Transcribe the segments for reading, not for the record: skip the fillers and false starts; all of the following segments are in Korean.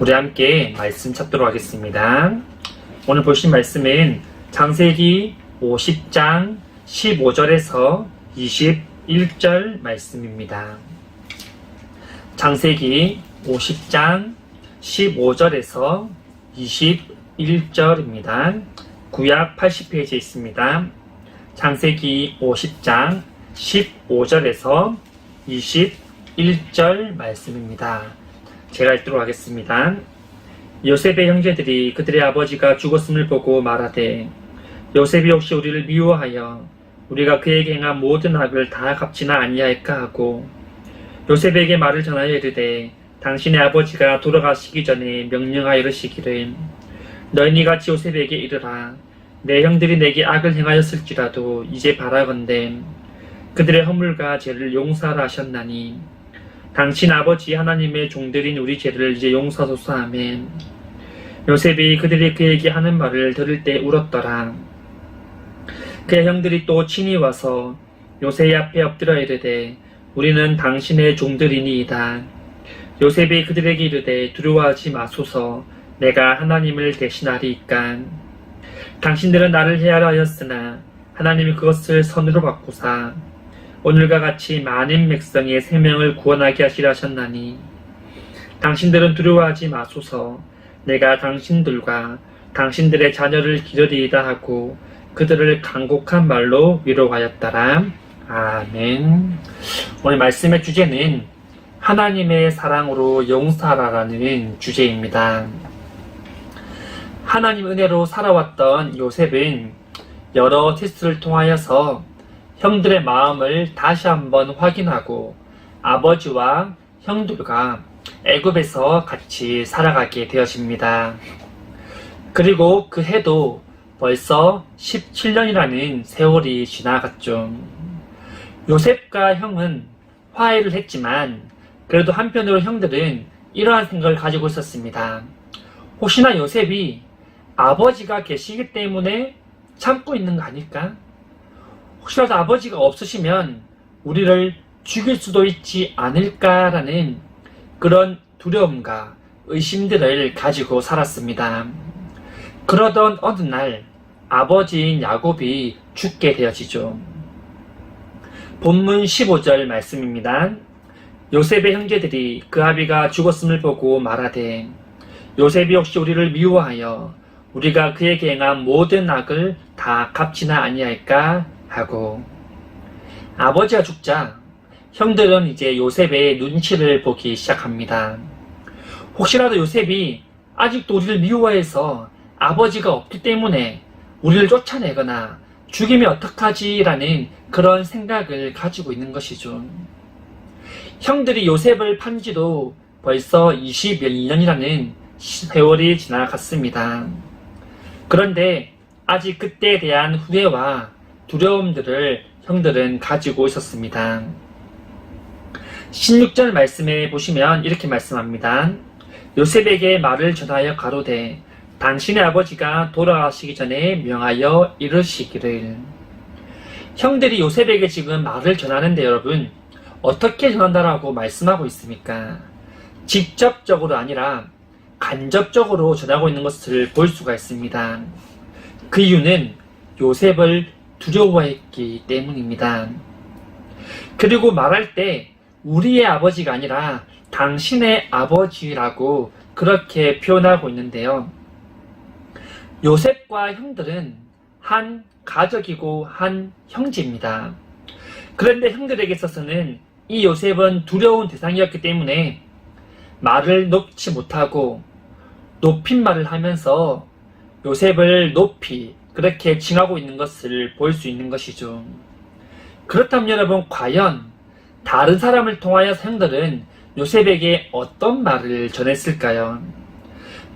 우리 함께 말씀 찾도록 하겠습니다. 오늘 보신 말씀은 창세기 50장 15절에서 21절 말씀입니다. 창세기 50장 15절에서 21절입니다. 구약 80페이지에 있습니다. 창세기 50장 15절에서 21절 말씀입니다. 제가 읽도록 하겠습니다. 요셉의 형제들이 그들의 아버지가 죽었음을 보고 말하되 요셉이 혹시 우리를 미워하여 우리가 그에게 행한 모든 악을 다 갚지나 아니할까 하고 요셉에게 말을 전하여 이르되 당신의 아버지가 돌아가시기 전에 명령하여 이르시기를 너희니 같이 요셉에게 이르라 내 형들이 내게 악을 행하였을지라도 이제 바라건대 그들의 허물과 죄를 용서하라 하셨나니 당신 아버지 하나님의 종들인 우리 죄를 이제 용서하소서 하매 요셉이 그들이 그에게 하는 말을 들을 때 울었더라. 그의 형들이 또 친히 와서 요셉 앞에 엎드려 이르되 우리는 당신의 종들이니이다. 요셉이 그들에게 이르되 두려워하지 마소서 내가 하나님을 대신하리이까 당신들은 나를 해하려 하였으나 하나님이 그것을 선으로 바꾸사 오늘과 같이 많은 백성의 생명을 구원하게 하시려 하셨나니 당신들은 두려워하지 마소서 내가 당신들과 당신들의 자녀를 기르리이다 하고 그들을 간곡한 말로 위로하였더라. 아멘. 오늘 말씀의 주제는 하나님의 사랑으로 용서하라라는 주제입니다. 하나님 은혜로 살아왔던 요셉은 여러 테스트를 통하여서 형들의 마음을 다시 한번 확인하고 아버지와 형들과 애굽에서 같이 살아가게 되어집니다. 그리고 그 해도 벌써 17년이라는 세월이 지나갔죠. 요셉과 형은 화해를 했지만 그래도 한편으로 형들은 이러한 생각을 가지고 있었습니다. 혹시나 요셉이 아버지가 계시기 때문에 참고 있는 거 아닐까? 혹시라도 아버지가 없으시면 우리를 죽일 수도 있지 않을까라는 그런 두려움과 의심들을 가지고 살았습니다. 그러던 어느 날 아버지인 야곱이 죽게 되어지죠. 본문 15절 말씀입니다. 요셉의 형제들이 그 아비가 죽었음을 보고 말하되 요셉이 혹시 우리를 미워하여 우리가 그에게 행한 모든 악을 다 갚지나 아니할까 하고 아버지가 죽자 형들은 이제 요셉의 눈치를 보기 시작합니다. 혹시라도 요셉이 아직도 우리를 미워해서 아버지가 없기 때문에 우리를 쫓아내거나 죽이면 어떡하지? 라는 그런 생각을 가지고 있는 것이죠. 형들이 요셉을 판 지도 벌써 21년이라는 세월이 지나갔습니다. 그런데 아직 그때에 대한 후회와 두려움들을 형들은 가지고 있었습니다. 16절 말씀에 보시면 이렇게 말씀합니다. 요셉에게 말을 전하여 가로되 당신의 아버지가 돌아가시기 전에 명하여 이르시기를. 형들이 요셉에게 지금 말을 전하는데 여러분 어떻게 전한다라고 말씀하고 있습니까? 직접적으로 아니라 간접적으로 전하고 있는 것을 볼 수가 있습니다. 그 이유는 요셉을 두려워했기 때문입니다. 그리고 말할 때 우리의 아버지가 아니라 당신의 아버지라고 그렇게 표현하고 있는데요. 요셉과 형들은 한 가족이고 한 형제입니다. 그런데 형들에게 있어서는 이 요셉은 두려운 대상이었기 때문에 말을 놓지 못하고 높임말을 하면서 요셉을 높이 그렇게 칭하고 있는 것을 볼 수 있는 것이죠. 그렇다면 여러분 과연 다른 사람을 통하여 형들은 요셉에게 어떤 말을 전했을까요?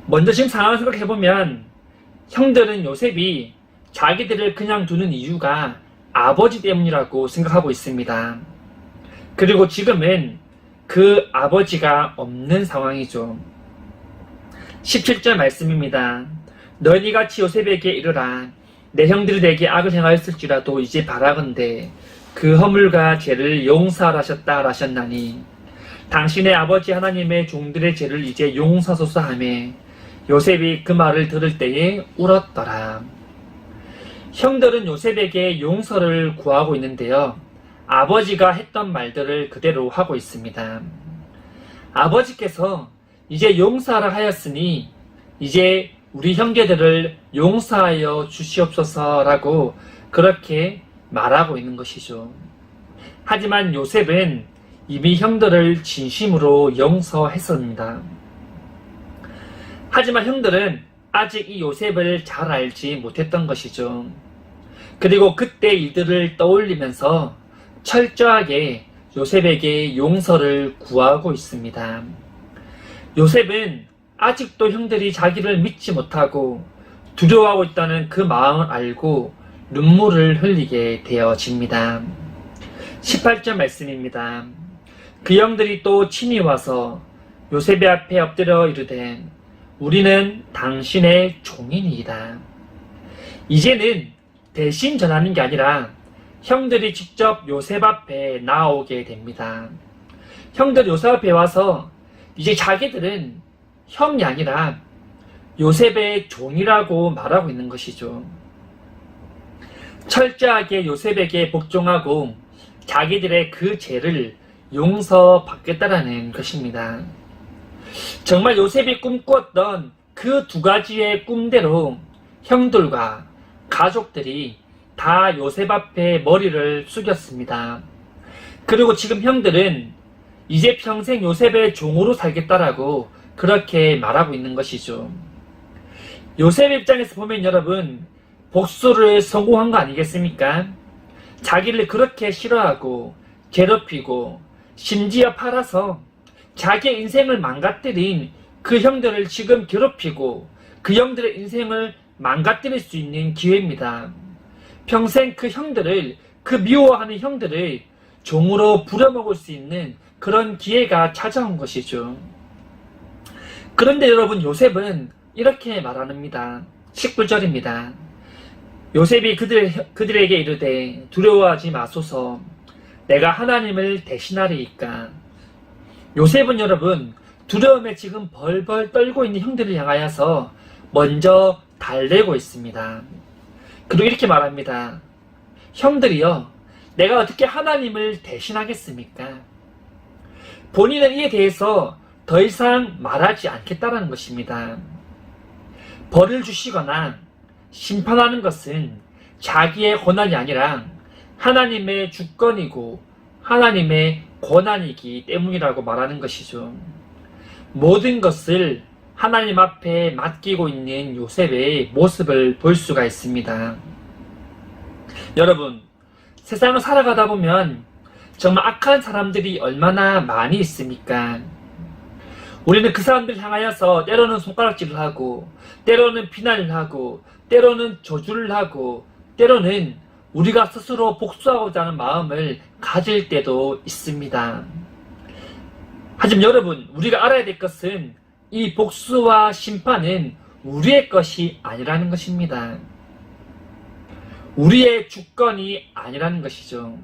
먼저 지금 상황을 생각해보면 형들은 요셉이 자기들을 그냥 두는 이유가 아버지 때문이라고 생각하고 있습니다. 그리고 지금은 그 아버지가 없는 상황이죠. 17절 말씀입니다. 너희 같이 요셉에게 이르라 내 형들이 내게 악을 행하였을지라도 이제 바라건대 그 허물과 죄를 용서하라 하셨다 하셨나니 당신의 아버지 하나님의 종들의 죄를 이제 용서소서 하며 요셉이 그 말을 들을 때에 울었더라. 형들은 요셉에게 용서를 구하고 있는데요. 아버지가 했던 말들을 그대로 하고 있습니다. 아버지께서 이제 용서하라 하였으니 이제 우리 형제들을 용서하여 주시옵소서라고 그렇게 말하고 있는 것이죠. 하지만 요셉은 이미 형들을 진심으로 용서했습니다. 하지만 형들은 아직 이 요셉을 잘 알지 못했던 것이죠. 그리고 그때 일들을 떠올리면서 철저하게 요셉에게 용서를 구하고 있습니다. 요셉은 아직도 형들이 자기를 믿지 못하고 두려워하고 있다는 그 마음을 알고 눈물을 흘리게 되어집니다. 18절 말씀입니다. 그 형들이 또 친히 와서 요셉의 앞에 엎드려 이르되 우리는 당신의 종이니이다. 이제는 대신 전하는 게 아니라 형들이 직접 요셉 앞에 나오게 됩니다. 형들이 요셉 앞에 와서 이제 자기들은 형이 아니라 요셉의 종이라고 말하고 있는 것이죠. 철저하게 요셉에게 복종하고 자기들의 그 죄를 용서받겠다라는 것입니다. 정말 요셉이 꿈꾸었던 그 두 가지의 꿈대로 형들과 가족들이 다 요셉 앞에 머리를 숙였습니다. 그리고 지금 형들은 이제 평생 요셉의 종으로 살겠다라고 그렇게 말하고 있는 것이죠. 요셉 입장에서 보면 여러분, 복수를 성공한 거 아니겠습니까? 자기를 그렇게 싫어하고 괴롭히고 심지어 팔아서 자기의 인생을 망가뜨린 그 형들을 지금 괴롭히고 그 형들의 인생을 망가뜨릴 수 있는 기회입니다. 평생 그 형들을, 그 미워하는 형들을 종으로 부려먹을 수 있는 그런 기회가 찾아온 것이죠. 그런데 여러분, 요셉은 이렇게 말합니다. 19절입니다. 요셉이 그들에게 이르되 두려워하지 마소서, 내가 하나님을 대신하리이까. 요셉은 여러분, 두려움에 지금 벌벌 떨고 있는 형들을 향하여서 먼저 달래고 있습니다. 그리고 이렇게 말합니다. 형들이여, 내가 어떻게 하나님을 대신하겠습니까? 본인은 이에 대해서 더 이상 말하지 않겠다라는 것입니다. 벌을 주시거나 심판하는 것은 자기의 권한이 아니라 하나님의 주권이고 하나님의 권한이기 때문이라고 말하는 것이죠. 모든 것을 하나님 앞에 맡기고 있는 요셉의 모습을 볼 수가 있습니다. 여러분, 세상을 살아가다 보면 정말 악한 사람들이 얼마나 많이 있습니까? 우리는 그 사람들 향하여서 때로는 손가락질을 하고, 때로는 비난을 하고, 때로는 저주를 하고, 때로는 우리가 스스로 복수하고자 하는 마음을 가질 때도 있습니다. 하지만 여러분, 우리가 알아야 될 것은 이 복수와 심판은 우리의 것이 아니라는 것입니다. 우리의 주권이 아니라는 것이죠.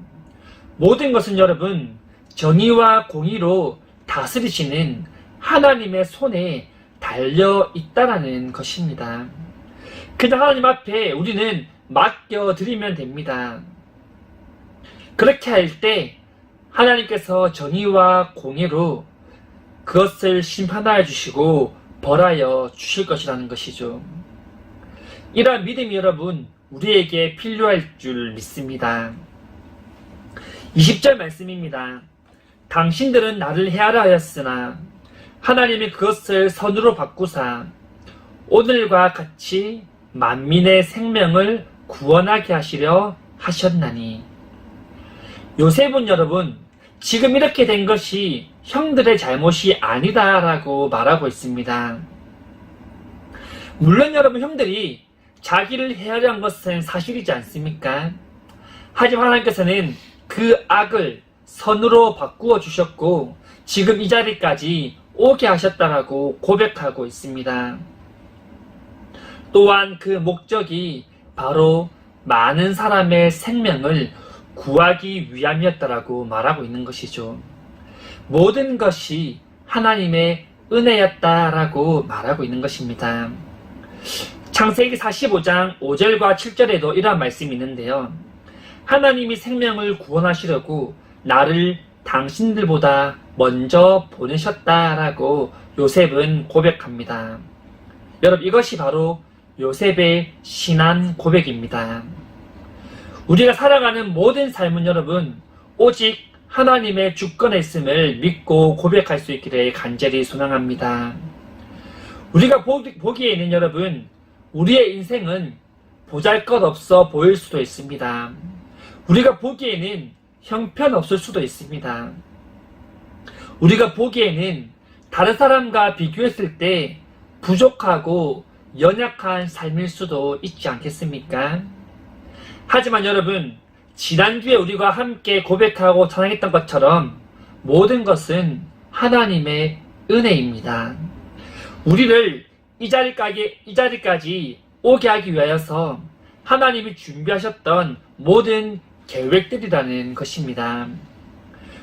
모든 것은 여러분, 정의와 공의로 다스리시는 하나님의 손에 달려 있다라는 것입니다. 그냥 하나님 앞에 우리는 맡겨드리면 됩니다. 그렇게 할 때 하나님께서 정의와 공의로 그것을 심판하여 주시고 벌하여 주실 것이라는 것이죠. 이러한 믿음이 여러분, 우리에게 필요할 줄 믿습니다. 20절 말씀입니다. 당신들은 나를 해하라 하였으나 하나님이 그것을 선으로 바꾸사 오늘과 같이 만민의 생명을 구원하게 하시려 하셨나니. 요셉은 여러분, 지금 이렇게 된 것이 형들의 잘못이 아니다라고 말하고 있습니다. 물론 여러분, 형들이 자기를 해하려 한 것은 사실이지 않습니까? 하지만 하나님께서는 그 악을 선으로 바꾸어 주셨고 지금 이 자리까지 오게 하셨다라고 고백하고 있습니다. 또한 그 목적이 바로 많은 사람의 생명을 구하기 위함이었다라고 말하고 있는 것이죠. 모든 것이 하나님의 은혜였다라고 말하고 있는 것입니다. 창세기 45장 5절과 7절에도 이러한 말씀이 있는데요. 하나님이 생명을 구원하시려고 나를 당신들보다 먼저 보내셨다라고 요셉은 고백합니다. 여러분, 이것이 바로 요셉의 신앙 고백입니다. 우리가 살아가는 모든 삶은 여러분, 오직 하나님의 주권에 있음을 믿고 고백할 수 있기를 간절히 소망합니다. 우리가 보기에는 여러분, 우리의 인생은 보잘것없어 보일 수도 있습니다. 우리가 보기에는 형편없을 수도 있습니다. 우리가 보기에는 다른 사람과 비교했을 때 부족하고 연약한 삶일 수도 있지 않겠습니까? 하지만 여러분, 지난주에 우리가 함께 고백하고 찬양했던 것처럼 모든 것은 하나님의 은혜입니다. 우리를 이 자리까지 오게 하기 위하여서 하나님이 준비하셨던 모든 계획들이라는 것입니다.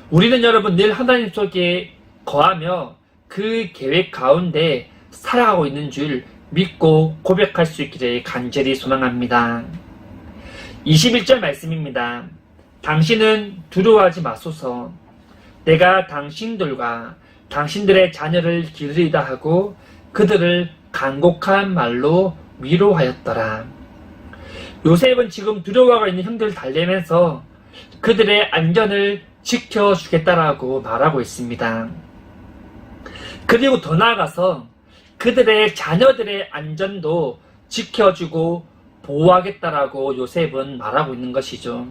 우리는 여러분 늘 하나님 속에 거하며 그 계획 가운데 살아가고 있는 줄 믿고 고백할 수 있기를 간절히 소망합니다. 21절 말씀입니다. 당신은 두려워하지 마소서. 내가 당신들과 당신들의 자녀를 기르리다 하고 그들을 간곡한 말로 위로하였더라. 요셉은 지금 두려워하고 있는 형들을 달래면서 그들의 안전을 지켜주겠다라고 말하고 있습니다. 그리고 더 나아가서 그들의 자녀들의 안전도 지켜주고 보호하겠다라고 요셉은 말하고 있는 것이죠.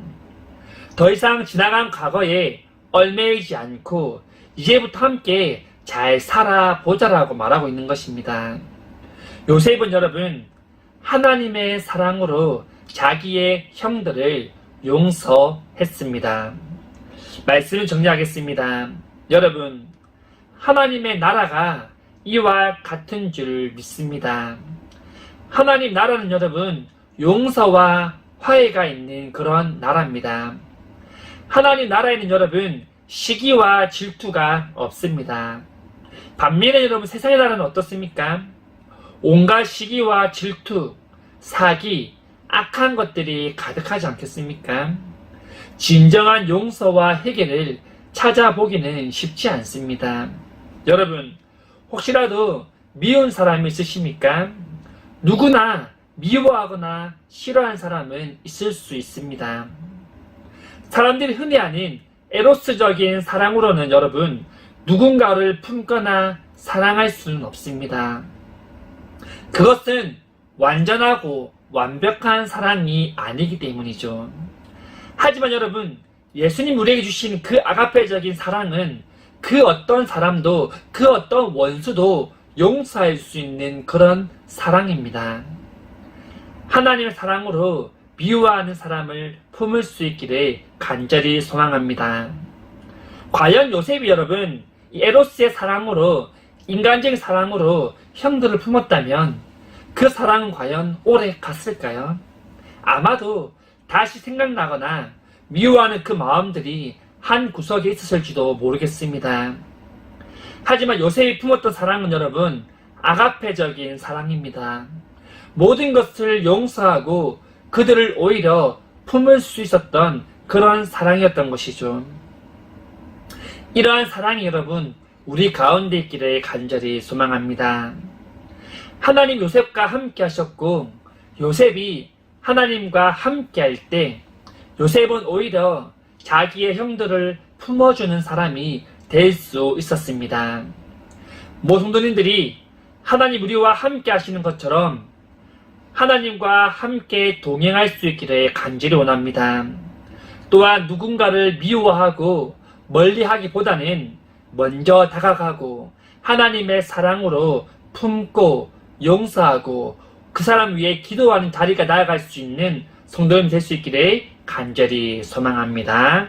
더 이상 지나간 과거에 얽매이지 않고 이제부터 함께 잘 살아보자라고 말하고 있는 것입니다. 요셉은 여러분, 하나님의 사랑으로 자기의 형들을 용서했습니다. 말씀을 정리하겠습니다. 여러분, 하나님의 나라가 이와 같은 줄 믿습니다. 하나님 나라는 여러분, 용서와 화해가 있는 그런 나라입니다. 하나님 나라에는 여러분, 시기와 질투가 없습니다. 반면에 여러분, 세상의 나라는 어떻습니까? 온갖 시기와 질투, 사기, 악한 것들이 가득하지 않겠습니까? 진정한 용서와 해결을 찾아보기는 쉽지 않습니다. 여러분, 혹시라도 미운 사람이 있으십니까? 누구나 미워하거나 싫어하는 사람은 있을 수 있습니다. 사람들이 흔히 아는 에로스적인 사랑으로는 여러분, 누군가를 품거나 사랑할 수는 없습니다. 그것은 완전하고 완벽한 사랑이 아니기 때문이죠. 하지만 여러분, 예수님 우리에게 주신 그 아가페적인 사랑은 그 어떤 사람도, 그 어떤 원수도 용서할 수 있는 그런 사랑입니다. 하나님의 사랑으로 미워하는 사람을 품을 수 있기를 간절히 소망합니다. 과연 요셉이 여러분, 이 에로스의 사랑으로, 인간적인 사랑으로 형들을 품었다면 그 사랑은 과연 오래 갔을까요? 아마도 다시 생각나거나 미워하는 그 마음들이 한 구석에 있었을지도 모르겠습니다. 하지만 요셉이 품었던 사랑은 여러분, 아가페적인 사랑입니다. 모든 것을 용서하고 그들을 오히려 품을 수 있었던 그런 사랑이었던 것이죠. 이러한 사랑이 여러분, 우리 가운데 있기를 간절히 소망합니다. 하나님 요셉과 함께 하셨고, 요셉이 하나님과 함께 할 때 요셉은 오히려 자기의 형들을 품어주는 사람이 될 수 있었습니다. 성도님들이 하나님 우리와 함께 하시는 것처럼 하나님과 함께 동행할 수 있기를 간절히 원합니다. 또한 누군가를 미워하고 멀리하기보다는 먼저 다가가고 하나님의 사랑으로 품고 용서하고 그 사람 위해 기도하는 자리가 나아갈 수 있는 성도님 될 수 있기를 간절히 소망합니다.